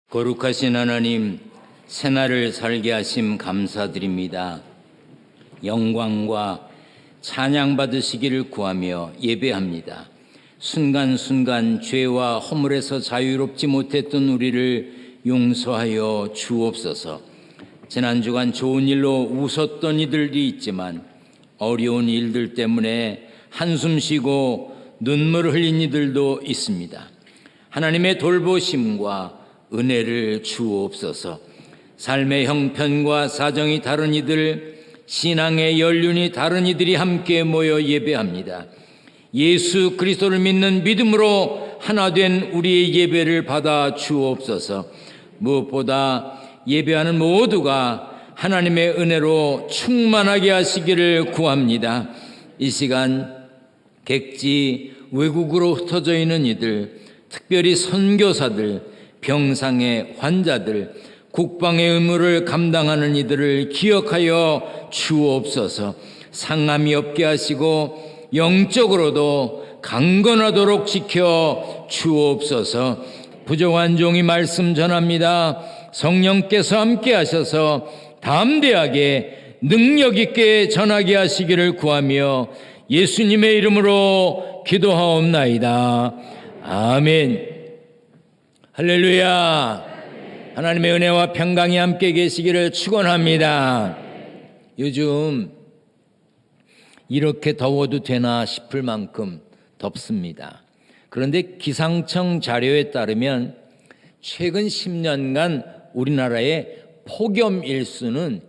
거룩하신 하나님, 새날을 살게 하심 감사드립니다. 영광과 찬양 받으시기를 구하며 예배합니다. 순간순간 죄와 허물에서 자유롭지 못했던 우리를 용서하여 주옵소서. 지난 주간 좋은 일로 웃었던 이들이 있지만 어려운 일들 때문에 한숨 쉬고 눈물을 흘린 이들도 있습니다. 하나님의 돌보심과 은혜를 주옵소서. 삶의 형편과 사정이 다른 이들, 신앙의 연륜이 다른 이들이 함께 모여 예배합니다. 예수 그리스도를 믿는 믿음으로 하나 된 우리의 예배를 받아 주옵소서. 무엇보다 예배하는 모두가 하나님의 은혜로 충만하게 하시기를 구합니다. 이 시간 객지 외국으로 흩어져 있는 이들, 특별히 선교사들, 병상의 환자들, 국방의 의무를 감당하는 이들을 기억하여 주옵소서. 상함이 없게 하시고 영적으로도 강건하도록 지켜 주옵소서. 부족한 종이 말씀 전합니다. 성령께서 함께 하셔서 담대하게 능력 있게 전하게 하시기를 구하며 예수님의 이름으로 기도하옵나이다. 아멘. 할렐루야. 하나님의 은혜와 평강이 함께 계시기를 축원합니다. 요즘 이렇게 더워도 되나 싶을 만큼 덥습니다. 그런데 기상청 자료에 따르면 최근 10년간 우리나라의 폭염 일수는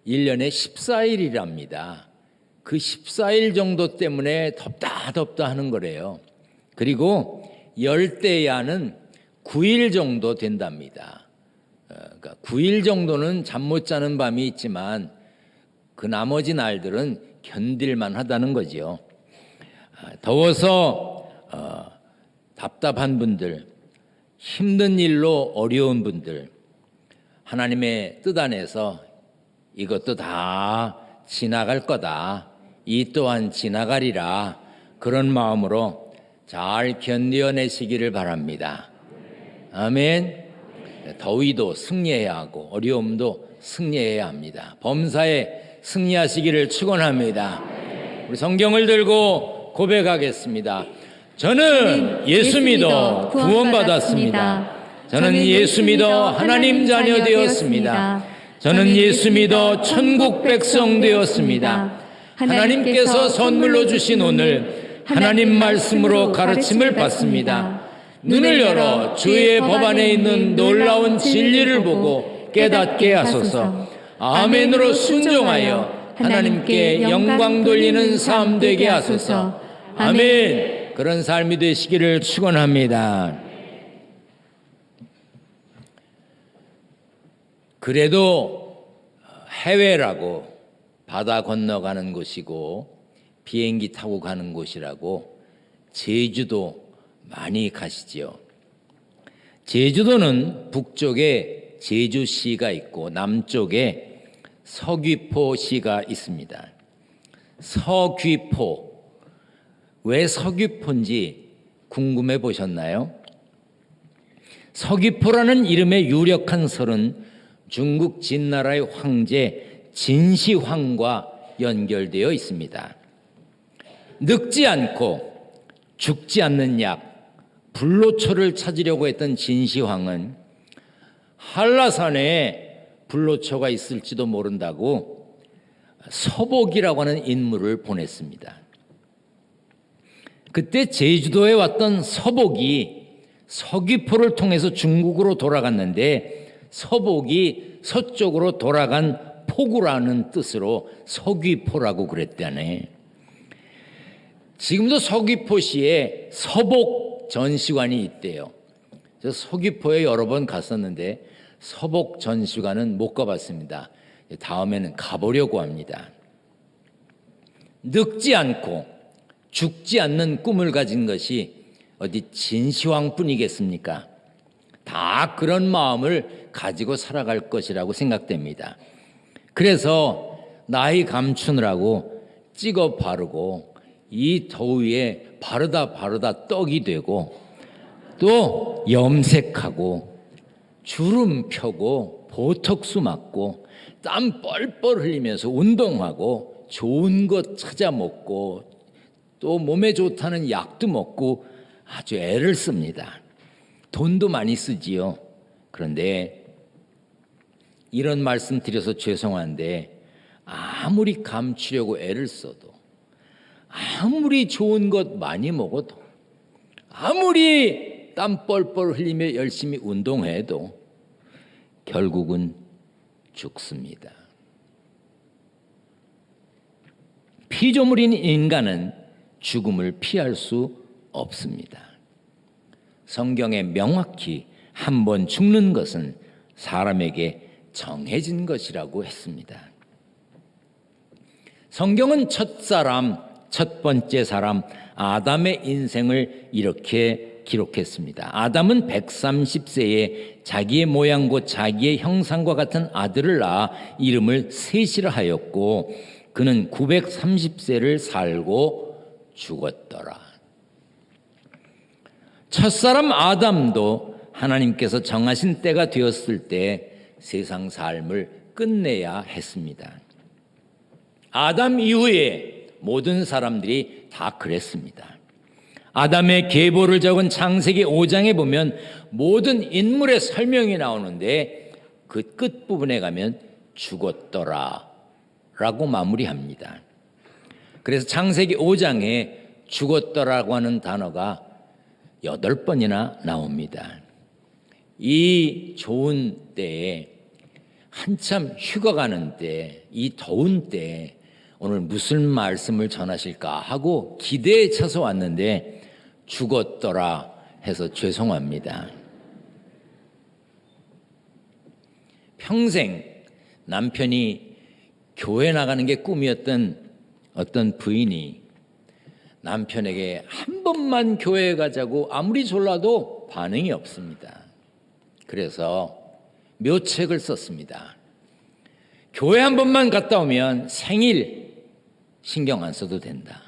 1년에 14일이랍니다. 그 14일 정도 때문에 덥다 하는 거래요. 그리고 열대야는 9일 정도 된답니다. 그러니까 9일 정도는 잠 못 자는 밤이 있지만 그 나머지 날들은 견딜만 하다는 거죠. 더워서 답답한 분들, 힘든 일로 어려운 분들, 하나님의 뜻 안에서 이것도 다 지나갈 거다, 이 또한 지나가리라, 그런 마음으로 잘 견뎌내시기를 바랍니다. 아멘. 더위도 승리해야 하고 어려움도 승리해야 합니다. 범사에 승리하시기를 축원합니다. 우리 성경을 들고 고백하겠습니다. 저는 예수 믿어 구원받았습니다. 저는 예수 믿어 하나님 자녀 되었습니다. 저는 예수 믿어 천국 백성 되었습니다. 하나님께서 선물로 주신 오늘 하나님 말씀으로 가르침을 받습니다. 눈을 열어 주의 법 안에 있는 놀라운 진리를 보고 깨닫게 하소서. 아멘으로 순종하여 하나님께 영광 돌리는 삶 되게 하소서. 아멘. 그런 삶이 되시기를 축원합니다. 그래도 해외라고 바다 건너가는 곳이고 비행기 타고 가는 곳이라고 제주도 많이 가시지요. 제주도는 북쪽에 제주시가 있고 남쪽에 서귀포시가 있습니다. 서귀포, 왜 서귀포인지 궁금해 보셨나요? 서귀포라는 이름의 유력한 설은 중국 진나라의 황제 진시황과 연결되어 있습니다. 늙지 않고 죽지 않는 약, 불로초를 찾으려고 했던 진시황은 한라산에 불로초가 있을지도 모른다고 서복이라고 하는 인물을 보냈습니다. 그때 제주도에 왔던 서복이 서귀포를 통해서 중국으로 돌아갔는데 서복이 서쪽으로 돌아간 포구라는 뜻으로 서귀포라고 그랬다네. 지금도 서귀포시에 서복 전시관이 있대요. 저 서귀포에 여러 번 갔었는데 서복 전시관은 못 가봤습니다. 다음에는 가보려고 합니다. 늙지 않고 죽지 않는 꿈을 가진 것이 어디 진시황뿐이겠습니까? 다 그런 마음을 가지고 살아갈 것이라고 생각됩니다. 그래서 나이 감추느라고 찍어 바르고 이 더위에 바르다 떡이 되고 또 염색하고 주름 펴고 보톡스 맞고 땀 뻘뻘 흘리면서 운동하고 좋은 것 찾아 먹고 또 몸에 좋다는 약도 먹고 아주 애를 씁니다. 돈도 많이 쓰지요. 그런데 이런 말씀 드려서 죄송한데 아무리 감추려고 애를 써도 아무리 좋은 것 많이 먹어도 아무리 땀 뻘뻘 흘리며 열심히 운동해도 결국은 죽습니다. 피조물인 인간은 죽음을 피할 수 없습니다. 성경에 명확히 한 번 죽는 것은 사람에게 정해진 것이라고 했습니다. 성경은 첫 번째 사람 아담의 인생을 이렇게 기록했습니다. 아담은 130세에 자기의 모양 곧 자기의 형상과 같은 아들을 낳아 이름을 셋이라 하였고 그는 930세를 살고 죽었더라. 첫사람 아담도 하나님께서 정하신 때가 되었을 때 세상 삶을 끝내야 했습니다. 아담 이후에 모든 사람들이 다 그랬습니다. 아담의 계보를 적은 창세기 5장에 보면 모든 인물의 설명이 나오는데 그 끝부분에 가면 죽었더라 라고 마무리합니다. 그래서 창세기 5장에 죽었더라고 하는 단어가 8번이나 나옵니다. 이 좋은 때에 한참 휴가 가는 때, 이 더운 때 오늘 무슨 말씀을 전하실까 하고 기대에 차서 왔는데 죽었더라 해서 죄송합니다. 평생 남편이 교회 나가는 게 꿈이었던 어떤 부인이 남편에게 한 번만 교회 가자고 아무리 졸라도 반응이 없습니다. 그래서 묘책을 썼습니다. 교회 한 번만 갔다 오면 생일 신경 안 써도 된다.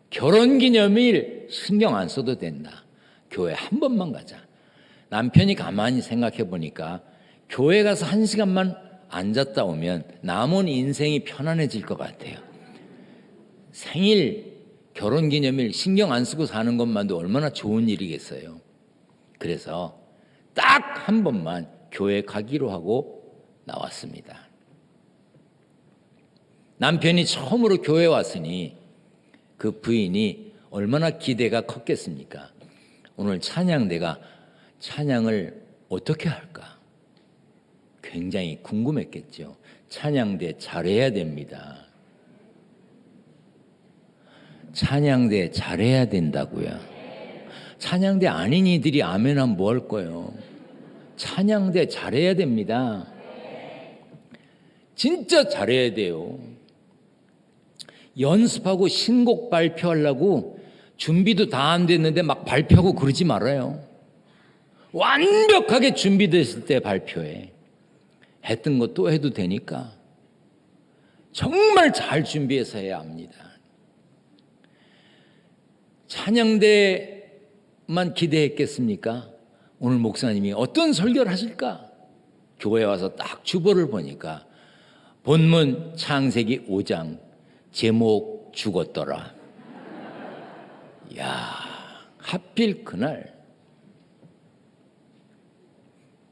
결혼기념일 신경 안 써도 된다. 교회 한 번만 가자. 남편이 가만히 생각해 보니까 교회 가서 1시간만 앉았다 오면 남은 인생이 편안해질 것 같아요. 생일, 결혼기념일 신경 안 쓰고 사는 것만도 얼마나 좋은 일이겠어요. 그래서 딱 한 번만 교회 가기로 하고 나왔습니다. 남편이 처음으로 교회 왔으니 그 부인이 얼마나 기대가 컸겠습니까? 오늘 찬양대가 찬양을 어떻게 할까? 굉장히 궁금했겠죠. 찬양대 잘해야 됩니다. 찬양대 잘해야 된다고요. 찬양대 아닌 이들이 아멘하면 뭐 할 거예요? 찬양대 잘해야 됩니다. 진짜 잘해야 돼요. 연습하고 신곡 발표하려고 준비도 다 안 됐는데 막 발표하고 그러지 말아요. 완벽하게 준비됐을 때 발표해. 했던 거 또 해도 되니까 정말 잘 준비해서 해야 합니다. 찬양대만 기대했겠습니까? 오늘 목사님이 어떤 설교를 하실까? 교회에 와서 딱 주보를 보니까 본문 창세기 5장 제목 죽었더라. 야, 하필 그날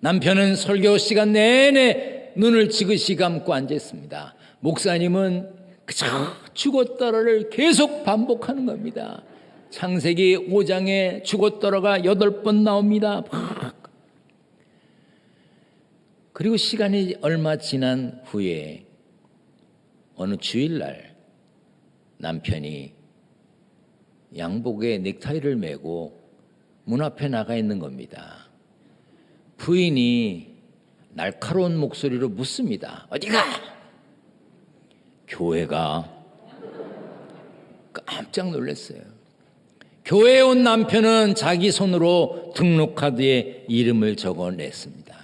남편은 설교 시간 내내 눈을 지그시 감고 앉았습니다. 목사님은 그저 죽었더라를 계속 반복하는 겁니다. 창세기 5장에 죽었더라가 8번 나옵니다. 그리고 시간이 얼마 지난 후에 어느 주일날 남편이 양복에 넥타이를 메고 문 앞에 나가 있는 겁니다. 부인이 날카로운 목소리로 묻습니다. 어디가? 교회가. 깜짝 놀랐어요. 교회에 온 남편은 자기 손으로 등록카드에 이름을 적어냈습니다.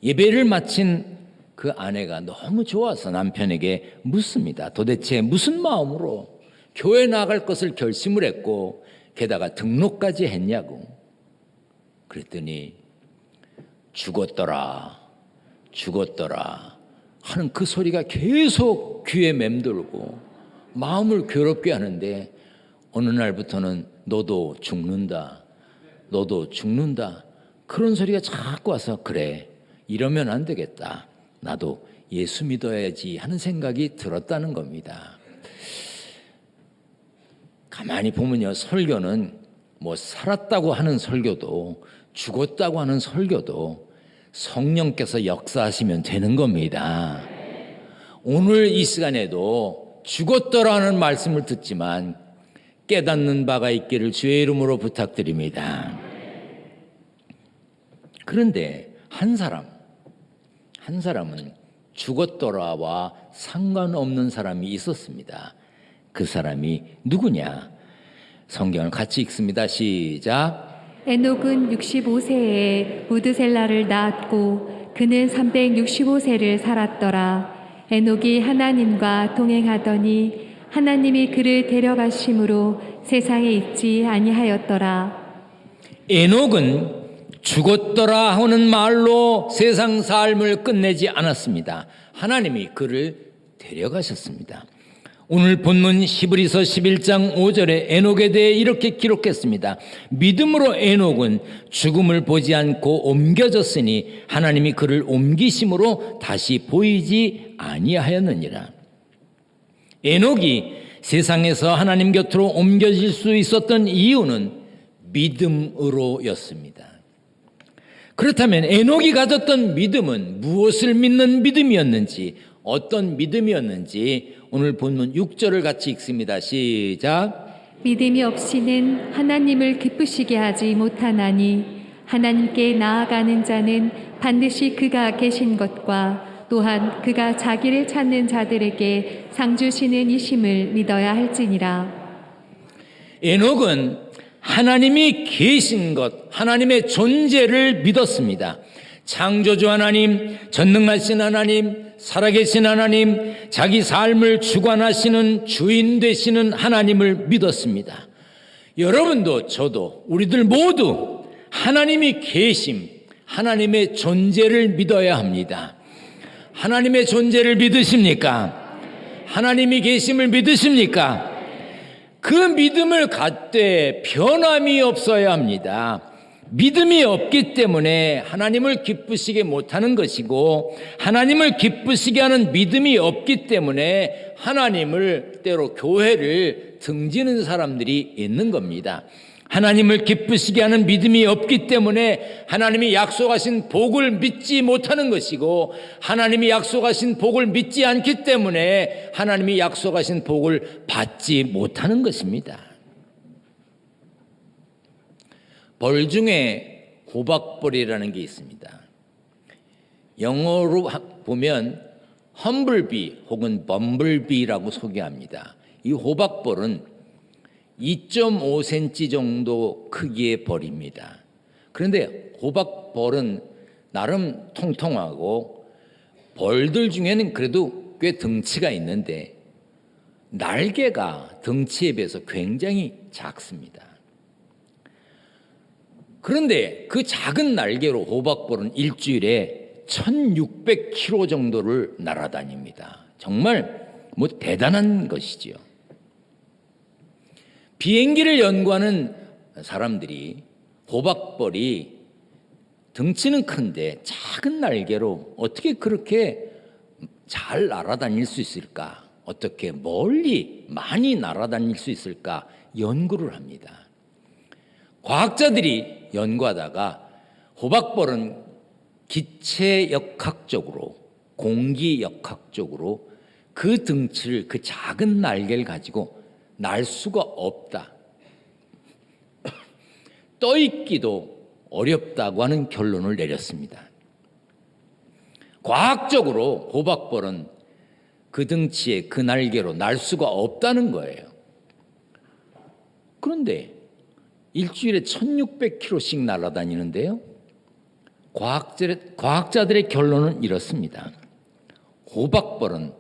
예배를 마친 그 아내가 너무 좋아서 남편에게 묻습니다. 도대체 무슨 마음으로 교회 나갈 것을 결심을 했고 게다가 등록까지 했냐고. 그랬더니 죽었더라, 죽었더라 하는 그 소리가 계속 귀에 맴돌고 마음을 괴롭게 하는데 어느 날부터는 너도 죽는다, 너도 죽는다 그런 소리가 자꾸 와서 그래, 이러면 안 되겠다, 나도 예수 믿어야지 하는 생각이 들었다는 겁니다. 가만히 보면요, 설교는 뭐 살았다고 하는 설교도 죽었다고 하는 설교도 성령께서 역사하시면 되는 겁니다. 오늘 이 시간에도 죽었더라는 말씀을 듣지만 깨닫는 바가 있기를 주의 이름으로 부탁드립니다. 그런데 한 사람은 죽었더라와 상관없는 사람이 있었습니다. 그 사람이 누구냐? 성경을 같이 읽습니다. 시작. 에녹은 65세에 무드셀라를 낳았고 그는 365세를 살았더라. 에녹이 하나님과 동행하더니 하나님이 그를 데려가심으로 세상에 있지 아니하였더라. 에녹은 죽었더라 하는 말로 세상 삶을 끝내지 않았습니다. 하나님이 그를 데려가셨습니다. 오늘 본문 히브리서 11장 5절에 에녹에 대해 이렇게 기록했습니다. 믿음으로 에녹은 죽음을 보지 않고 옮겨졌으니 하나님이 그를 옮기심으로 다시 보이지 아니하였느니라. 에녹이 세상에서 하나님 곁으로 옮겨질 수 있었던 이유는 믿음으로였습니다. 그렇다면 에녹이 가졌던 믿음은 무엇을 믿는 믿음이었는지, 어떤 믿음이었는지 오늘 본문 6절을 같이 읽습니다. 시작. 믿음이 없이는 하나님을 기쁘시게 하지 못하나니 하나님께 나아가는 자는 반드시 그가 계신 것과 또한 그가 자기를 찾는 자들에게 상 주시는 이심을 믿어야 할지니라. 에녹은 하나님이 계신 것, 하나님의 존재를 믿었습니다. 창조주 하나님, 전능하신 하나님, 살아계신 하나님, 자기 삶을 주관하시는 주인 되시는 하나님을 믿었습니다. 여러분도 저도 우리들 모두 하나님이 계심, 하나님의 존재를 믿어야 합니다. 하나님의 존재를 믿으십니까? 하나님이 계심을 믿으십니까? 그 믿음을 갖되 변함이 없어야 합니다. 믿음이 없기 때문에 하나님을 기쁘시게 못하는 것이고, 하나님을 기쁘시게 하는 믿음이 없기 때문에 하나님을, 때로 교회를 등지는 사람들이 있는 겁니다. 하나님을 기쁘시게 하는 믿음이 없기 때문에 하나님이 약속하신 복을 믿지 못하는 것이고, 하나님이 약속하신 복을 믿지 않기 때문에 하나님이 약속하신 복을 받지 못하는 것입니다. 벌 중에 호박벌이라는 게 있습니다. 영어로 보면 험블비 혹은 범블비라고 소개합니다. 이 호박벌은 2.5cm 정도 크기의 벌입니다. 그런데 호박벌은 나름 통통하고 벌들 중에는 그래도 꽤 덩치가 있는데 날개가 덩치에 비해서 굉장히 작습니다. 그런데 그 작은 날개로 호박벌은 일주일에 1600km 정도를 날아다닙니다. 정말 대단한 것이지요. 비행기를 연구하는 사람들이 호박벌이 덩치는 큰데 작은 날개로 어떻게 그렇게 잘 날아다닐 수 있을까? 어떻게 멀리 많이 날아다닐 수 있을까? 연구를 합니다. 과학자들이 연구하다가 호박벌은 기체역학적으로, 공기역학적으로 그 덩치를, 그 작은 날개를 가지고 날 수가 없다, 떠있기도 어렵다고 하는 결론을 내렸습니다. 과학적으로 호박벌은 그 덩치에 그 날개로 날 수가 없다는 거예요. 그런데 일주일에 1600km씩 날아다니는데요, 과학자들의 결론은 이렇습니다. 호박벌은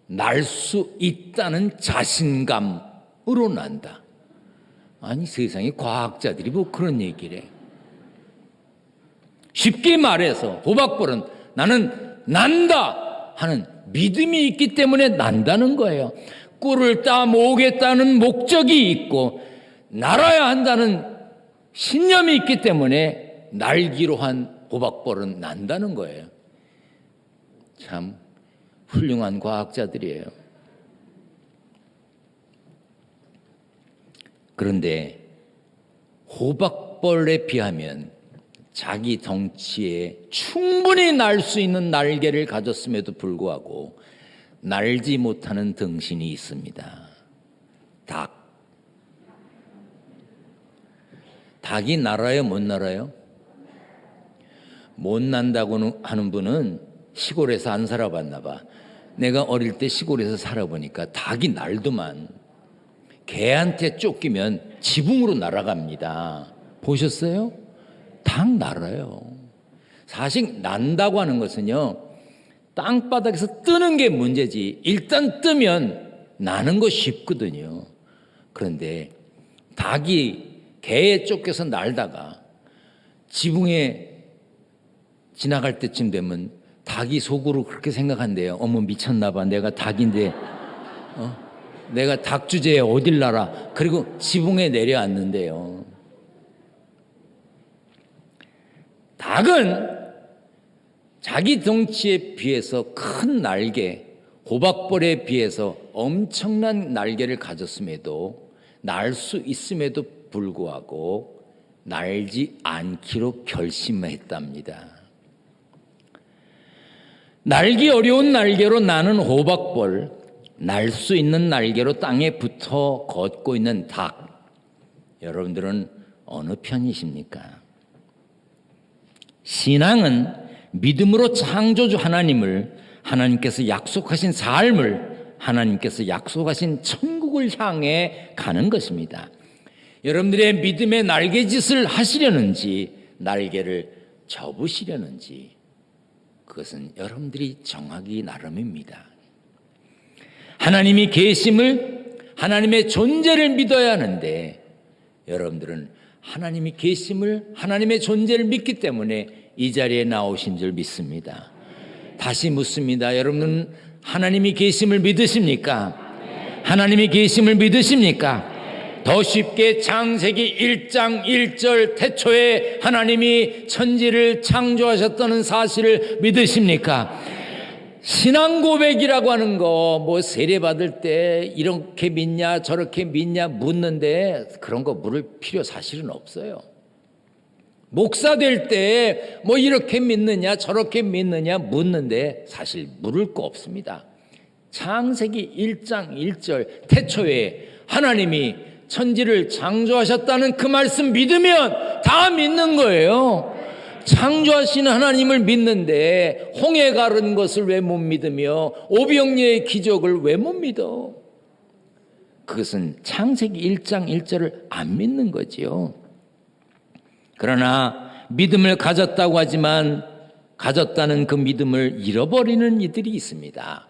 날 수 있다는 자신감으로 난다. 아니, 세상에 과학자들이 뭐 그런 얘기를 해. 쉽게 말해서 호박벌은 나는 난다 하는 믿음이 있기 때문에 난다는 거예요. 꿀을 따 모으겠다는 목적이 있고 날아야 한다는 신념이 있기 때문에 날기로 한 호박벌은 난다는 거예요. 참 훌륭한 과학자들이에요. 그런데 호박벌에 비하면 자기 덩치에 충분히 날 수 있는 날개를 가졌음에도 불구하고 날지 못하는 등신이 있습니다. 닭. 닭이 날아요, 못 날아요? 못 난다고 하는 분은 시골에서 안 살아봤나 봐. 내가 어릴 때 시골에서 살아보니까 닭이 날더만 개한테 쫓기면 지붕으로 날아갑니다. 보셨어요? 닭 날아요. 사실 난다고 하는 것은요, 땅바닥에서 뜨는 게 문제지 일단 뜨면 나는 거 쉽거든요. 그런데 닭이 개에 쫓겨서 날다가 지붕에 지나갈 때쯤 되면 닭이 속으로 그렇게 생각한대요. 어머 미쳤나 봐. 내가 닭인데 내가 닭 주제에 어딜 날아. 그리고 지붕에 내려앉는데요. 닭은 자기 덩치에 비해서 큰 날개, 호박벌에 비해서 엄청난 날개를 가졌음에도 날 수 있음에도 불구하고 날지 않기로 결심했답니다. 날기 어려운 날개로 나는 호박벌, 날 수 있는 날개로 땅에 붙어 걷고 있는 닭. 여러분들은 어느 편이십니까? 신앙은 믿음으로 창조주 하나님께서 약속하신 삶을, 하나님께서 약속하신 천국을 향해 가는 것입니다. 여러분들의 믿음의 날개짓을 하시려는지 날개를 접으시려는지 그것은 여러분들이 정하기 나름입니다. 하나님이 계심을, 하나님의 존재를 믿어야 하는데 여러분들은 하나님이 계심을, 하나님의 존재를 믿기 때문에 이 자리에 나오신 줄 믿습니다. 다시 묻습니다. 여러분은 하나님이 계심을 믿으십니까? 하나님이 계심을 믿으십니까? 더 쉽게 창세기 1장 1절 태초에 하나님이 천지를 창조하셨다는 사실을 믿으십니까? 신앙 고백이라고 하는 거 뭐 세례 받을 때 이렇게 믿냐 저렇게 믿냐 묻는데 그런 거 물을 필요 사실은 없어요. 목사 될 때 뭐 이렇게 믿느냐 저렇게 믿느냐 묻는데 사실 물을 거 없습니다. 창세기 1장 1절 태초에 하나님이 천지를 창조하셨다는 그 말씀 믿으면 다 믿는 거예요. 창조하신 하나님을 믿는데 홍해 가른 것을 왜 못 믿으며 오병이어의 기적을 왜 못 믿어? 그것은 창세기 1장 1절을 안 믿는 거지요. 그러나 믿음을 가졌다고 하지만 가졌다는 그 믿음을 잃어버리는 이들이 있습니다.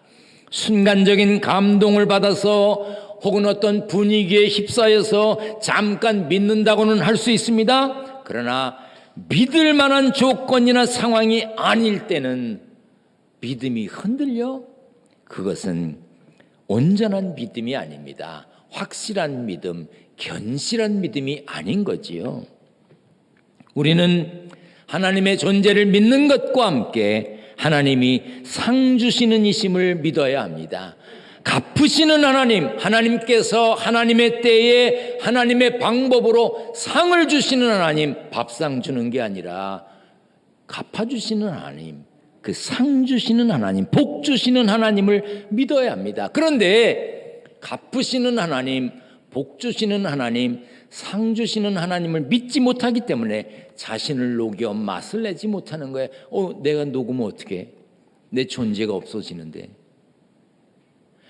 순간적인 감동을 받아서 혹은 어떤 분위기에 휩싸여서 잠깐 믿는다고는 할 수 있습니다. 그러나 믿을 만한 조건이나 상황이 아닐 때는 믿음이 흔들려? 그것은 온전한 믿음이 아닙니다. 확실한 믿음, 견실한 믿음이 아닌 거지요. 우리는 하나님의 존재를 믿는 것과 함께 하나님이 상 주시는 이심을 믿어야 합니다. 갚으시는 하나님, 하나님께서 하나님의 때에 하나님의 방법으로 상을 주시는 하나님, 밥상 주는 게 아니라 갚아주시는 하나님, 그 상 주시는 하나님, 복 주시는 하나님을 믿어야 합니다. 그런데 갚으시는 하나님, 복 주시는 하나님, 상 주시는 하나님을 믿지 못하기 때문에 자신을 녹여 맛을 내지 못하는 거예요. 내가 녹으면 어떡해? 내 존재가 없어지는데.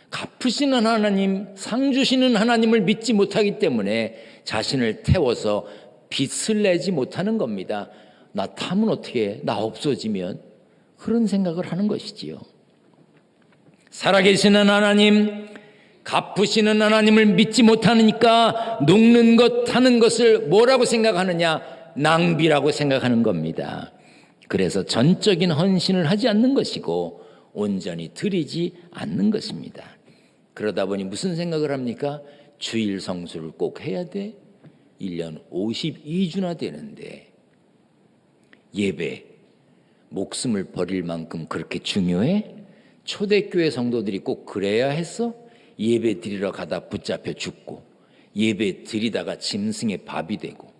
갚으시는 하나님, 상 주시는 하나님을 믿지 못하기 때문에 자신을 태워서 빛을 내지 못하는 겁니다. 나 타면 어떻게 해? 나 없어지면? 그런 생각을 하는 것이지요. 살아계시는 하나님, 갚으시는 하나님을 믿지 못하니까 녹는 것, 타는 것을 뭐라고 생각하느냐? 낭비라고 생각하는 겁니다. 그래서 전적인 헌신을 하지 않는 것이고 온전히 드리지 않는 것입니다. 그러다 보니 무슨 생각을 합니까? 주일 성수를 꼭 해야 돼? 1년 52주나 되는데 예배, 목숨을 버릴 만큼 그렇게 중요해? 초대교회 성도들이 꼭 그래야 했어? 예배 드리러 가다 붙잡혀 죽고 예배 드리다가 짐승의 밥이 되고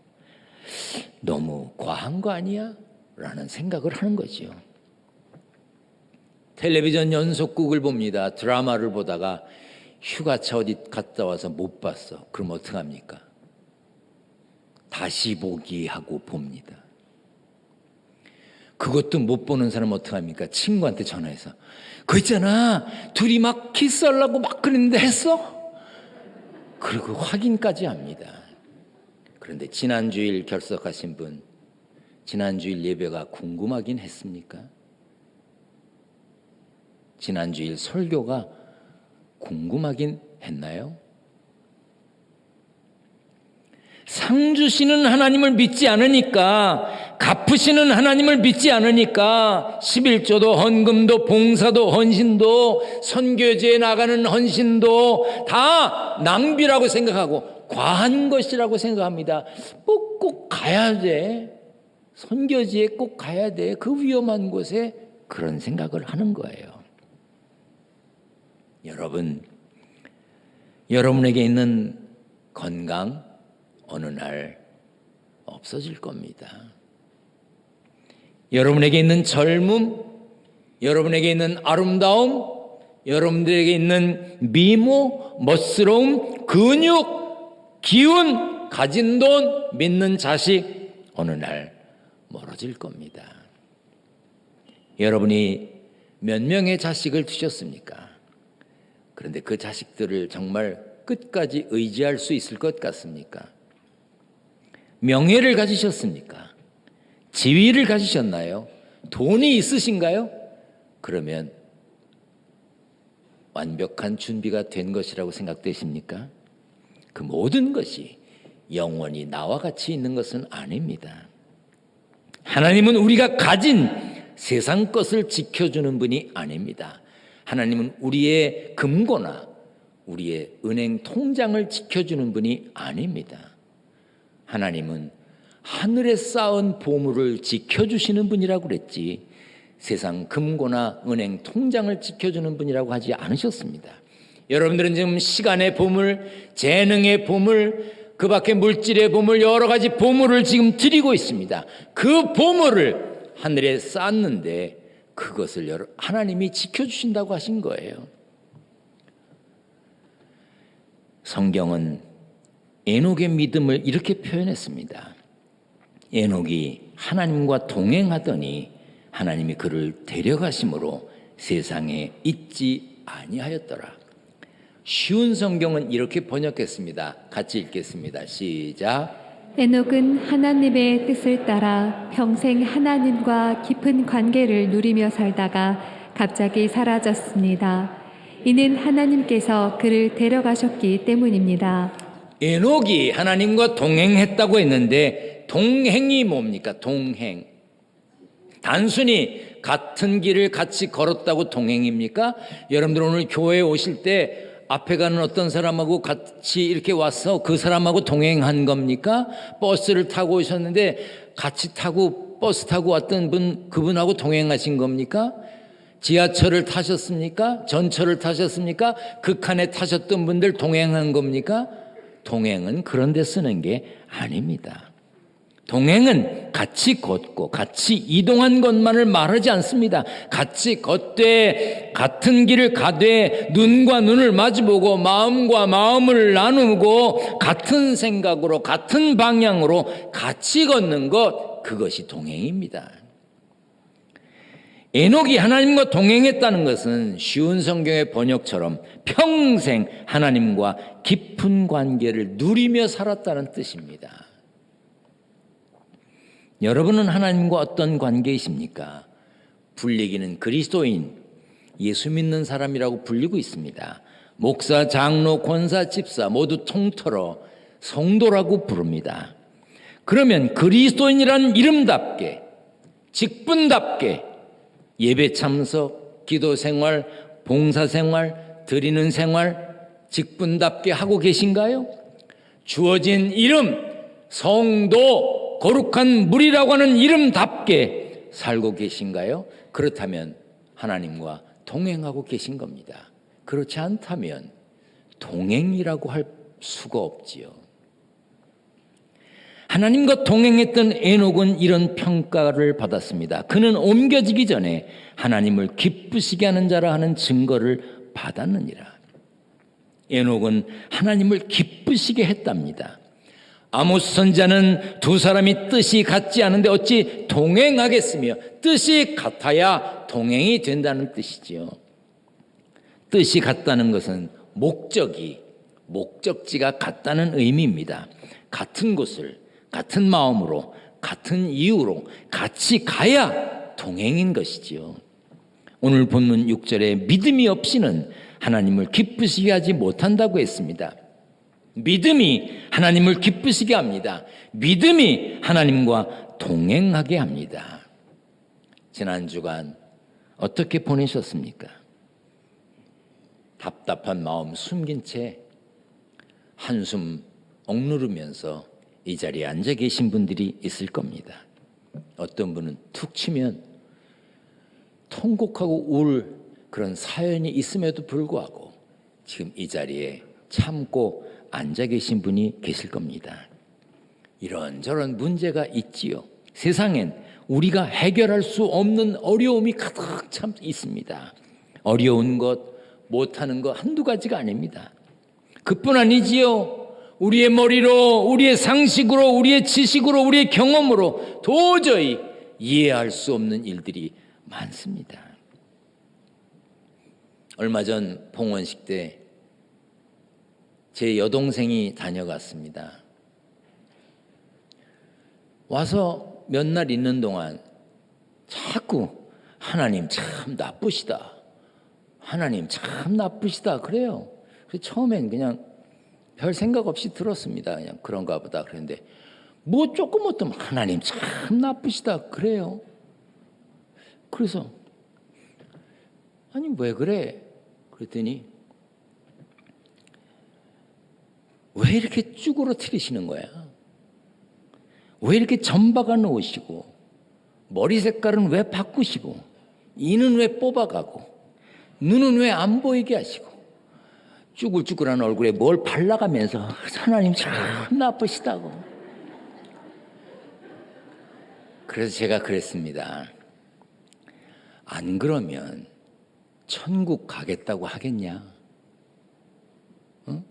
너무 과한 거 아니야? 라는 생각을 하는 거지요. 텔레비전 연속극을 봅니다. 드라마를 보다가 휴가차 어디 갔다 와서 못 봤어. 그럼 어떡합니까? 다시 보기 하고 봅니다. 그것도 못 보는 사람 어떡합니까? 친구한테 전화해서 그 있잖아 둘이 막 키스하려고 막 그랬는데 했어? 그리고 확인까지 합니다. 그런데 지난주일 결석하신 분 지난주일 예배가 궁금하긴 했습니까? 지난주일 설교가 궁금하긴 했나요? 상 주시는 하나님을 믿지 않으니까, 갚으시는 하나님을 믿지 않으니까 11조도 헌금도 봉사도 헌신도 선교제에 나가는 헌신도 다 낭비라고 생각하고 과한 것이라고 생각합니다. 꼭 가야 돼. 선교지에 꼭 가야 돼. 그 위험한 곳에 그런 생각을 하는 거예요. 여러분에게 있는 건강 어느 날 없어질 겁니다. 여러분에게 있는 젊음, 여러분에게 있는 아름다움, 여러분들에게 있는 미모, 멋스러움, 근육, 기운, 가진 돈, 믿는 자식 어느 날 멀어질 겁니다. 여러분이 몇 명의 자식을 두셨습니까? 그런데 그 자식들을 정말 끝까지 의지할 수 있을 것 같습니까? 명예를 가지셨습니까? 지위를 가지셨나요? 돈이 있으신가요? 그러면 완벽한 준비가 된 것이라고 생각되십니까? 그 모든 것이 영원히 나와 같이 있는 것은 아닙니다. 하나님은 우리가 가진 세상 것을 지켜주는 분이 아닙니다. 하나님은 우리의 금고나 우리의 은행 통장을 지켜주는 분이 아닙니다. 하나님은 하늘에 쌓은 보물을 지켜주시는 분이라고 그랬지 세상 금고나 은행 통장을 지켜주는 분이라고 하지 않으셨습니다. 여러분들은 지금 시간의 보물, 재능의 보물, 그 밖에 물질의 보물, 여러 가지 보물을 지금 드리고 있습니다. 그 보물을 하늘에 쌓았는데 그것을 하나님이 지켜주신다고 하신 거예요. 성경은 에녹의 믿음을 이렇게 표현했습니다. 에녹이 하나님과 동행하더니 하나님이 그를 데려가심으로 세상에 있지 아니하였더라. 쉬운 성경은 이렇게 번역했습니다. 같이 읽겠습니다. 시작. 에녹은 하나님의 뜻을 따라 평생 하나님과 깊은 관계를 누리며 살다가 갑자기 사라졌습니다. 이는 하나님께서 그를 데려가셨기 때문입니다. 에녹이 하나님과 동행했다고 했는데 동행이 뭡니까? 동행. 단순히 같은 길을 같이 걸었다고 동행입니까? 여러분들 오늘 교회에 오실 때 앞에 가는 어떤 사람하고 같이 이렇게 와서 그 사람하고 동행한 겁니까? 버스를 타고 오셨는데 같이 타고 버스 타고 왔던 분 그분하고 동행하신 겁니까? 지하철을 타셨습니까? 전철을 타셨습니까? 그 칸에 타셨던 분들 동행한 겁니까? 동행은 그런 데 쓰는 게 아닙니다. 동행은 같이 걷고 같이 이동한 것만을 말하지 않습니다. 같이 걷되 같은 길을 가되 눈과 눈을 마주보고 마음과 마음을 나누고 같은 생각으로 같은 방향으로 같이 걷는 것, 그것이 동행입니다. 에녹이 하나님과 동행했다는 것은 쉬운 성경의 번역처럼 평생 하나님과 깊은 관계를 누리며 살았다는 뜻입니다. 여러분은 하나님과 어떤 관계이십니까? 불리기는 그리스도인, 예수 믿는 사람이라고 불리고 있습니다. 목사, 장로, 권사, 집사 모두 통틀어 성도라고 부릅니다. 그러면 그리스도인이라는 이름답게 직분답게 예배 참석, 기도 생활, 봉사 생활, 드리는 생활 직분답게 하고 계신가요? 주어진 이름, 성도, 거룩한 물이라고 하는 이름답게 살고 계신가요? 그렇다면 하나님과 동행하고 계신 겁니다. 그렇지 않다면 동행이라고 할 수가 없지요. 하나님과 동행했던 에녹은 이런 평가를 받았습니다. 그는 옮겨지기 전에 하나님을 기쁘시게 하는 자라 하는 증거를 받았느니라. 에녹은 하나님을 기쁘시게 했답니다. 아모스 선지자는 두 사람이 뜻이 같지 않은데 어찌 동행하겠으며, 뜻이 같아야 동행이 된다는 뜻이지요. 뜻이 같다는 것은 목적지가 같다는 의미입니다. 같은 곳을 같은 마음으로 같은 이유로 같이 가야 동행인 것이지요. 오늘 본문 6절에 믿음이 없이는 하나님을 기쁘시게 하지 못한다고 했습니다. 믿음이 하나님을 기쁘시게 합니다. 믿음이 하나님과 동행하게 합니다. 지난 주간 어떻게 보내셨습니까? 답답한 마음 숨긴 채 한숨 억누르면서 이 자리에 앉아 계신 분들이 있을 겁니다. 어떤 분은 툭 치면 통곡하고 울 그런 사연이 있음에도 불구하고 지금 이 자리에 참고 앉아 계신 분이 계실 겁니다. 이런저런 문제가 있지요. 세상엔 우리가 해결할 수 없는 어려움이 가득 참 있습니다. 어려운 것, 못하는 것 한두 가지가 아닙니다. 그뿐 아니지요. 우리의 머리로, 우리의 상식으로, 우리의 지식으로, 우리의 경험으로 도저히 이해할 수 없는 일들이 많습니다. 얼마 전 봉헌식 때 제 여동생이 다녀갔습니다. 와서 몇 날 있는 동안 자꾸 하나님 참 나쁘시다, 하나님 참 나쁘시다 그래요. 그래서 처음엔 그냥 별 생각 없이 들었습니다. 그냥 그런가 보다 그랬는데 뭐 조금 어떤 하나님 참 나쁘시다 그래요. 그래서 아니 왜 그래? 그랬더니 왜 이렇게 쭈그러뜨리시는 거야? 왜 이렇게 점박아 놓으시고 머리 색깔은 왜 바꾸시고 이는 왜 뽑아가고 눈은 왜 안 보이게 하시고 쭈글쭈글한 얼굴에 뭘 발라가면서 하나님 참 나쁘시다고. 그래서 제가 그랬습니다. 안 그러면 천국 가겠다고 하겠냐? 응?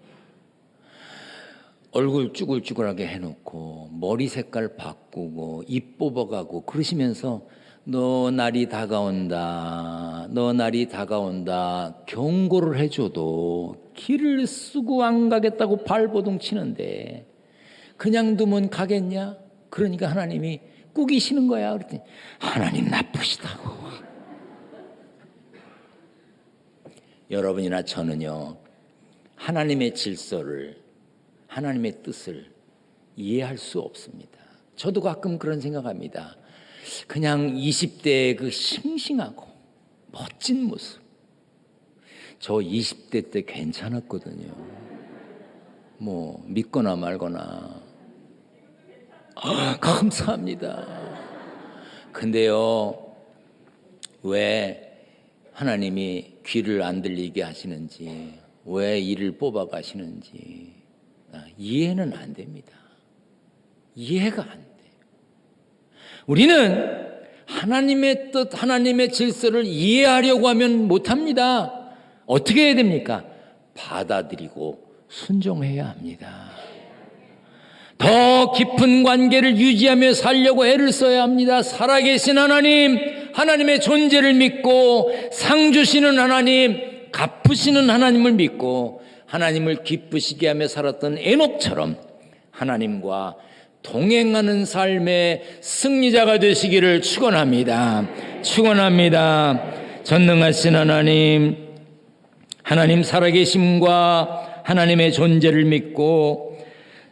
얼굴 쭈글쭈글하게 해놓고 머리 색깔 바꾸고 입 뽑아가고 그러시면서 너 날이 다가온다, 너 날이 다가온다 경고를 해줘도 길을 쓰고 안 가겠다고 발버둥 치는데 그냥 두면 가겠냐? 그러니까 하나님이 꾸기시는 거야. 그랬더니 하나님 나쁘시다고. 여러분이나 저는요, 하나님의 질서를, 하나님의 뜻을 이해할 수 없습니다. 저도 가끔 그런 생각합니다. 그냥 20대의 그 싱싱하고 멋진 모습, 저 20대 때 괜찮았거든요. 뭐 믿거나 말거나. 감사합니다. 근데요, 왜 하나님이 귀를 안 들리게 하시는지, 왜 이를 뽑아 가시는지 이해는 안 됩니다. 이해가 안 돼요. 우리는 하나님의 뜻, 하나님의 질서를 이해하려고 하면 못합니다. 어떻게 해야 됩니까? 받아들이고 순종해야 합니다. 더 깊은 관계를 유지하며 살려고 애를 써야 합니다. 살아계신 하나님, 하나님의 존재를 믿고 상 주시는 하나님, 갚으시는 하나님을 믿고 하나님을 기쁘시게 하며 살았던 에녹처럼 하나님과 동행하는 삶의 승리자가 되시기를 축원합니다. 축원합니다. 전능하신 하나님, 하나님 살아계심과 하나님의 존재를 믿고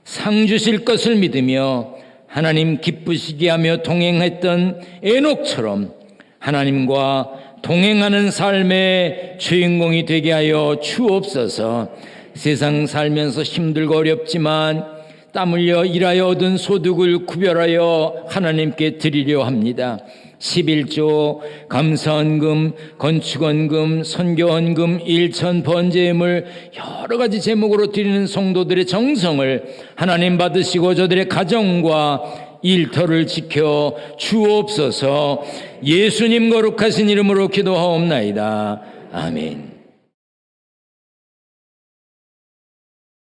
상 주실 것을 믿으며 하나님 기쁘시게 하며 동행했던 에녹처럼 하나님과 동행하는 삶의 주인공이 되게 하여 주옵소서. 세상 살면서 힘들고 어렵지만 땀 흘려 일하여 얻은 소득을 구별하여 하나님께 드리려 합니다. 11조, 감사헌금, 건축헌금, 선교헌금, 일천 번제임을 여러 가지 제목으로 드리는 성도들의 정성을 하나님 받으시고 저들의 가정과 일터를 지켜 주옵소서. 예수님 거룩하신 이름으로 기도하옵나이다. 아멘.